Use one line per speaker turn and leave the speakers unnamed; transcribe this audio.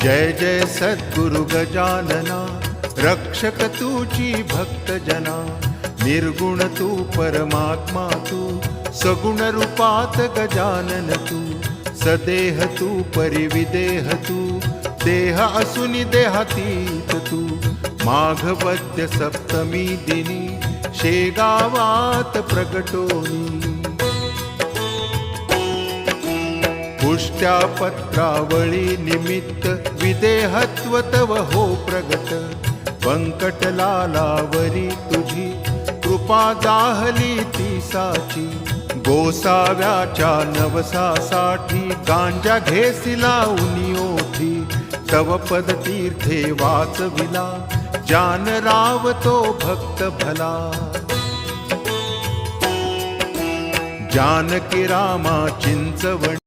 जय जय सद्गुरु गजानना, रक्षक तुची भक्त जना। निर्गुण तू परमात्मा तू, सगुण रूपात गजानन तू। सदेह तू परिविदेह तू, देह असुनि देहातीत तू। माघ वद्य सप्तमी दिनी, शेगावात प्रगटोनी। पुष्ट्या पत्रावळी निमित्त, विदेहत्व तव हो प्रगट। व्यंकटलालावरी तुझी, कृपा जाहली ती साची। गोसाव्याच्या नवसासाठी, गांजा घेसी लावूनी ओठी। तव पद तीर्थे वाचविला, जान राव तो भक्त भला। जानकी रामा चिंचवणी।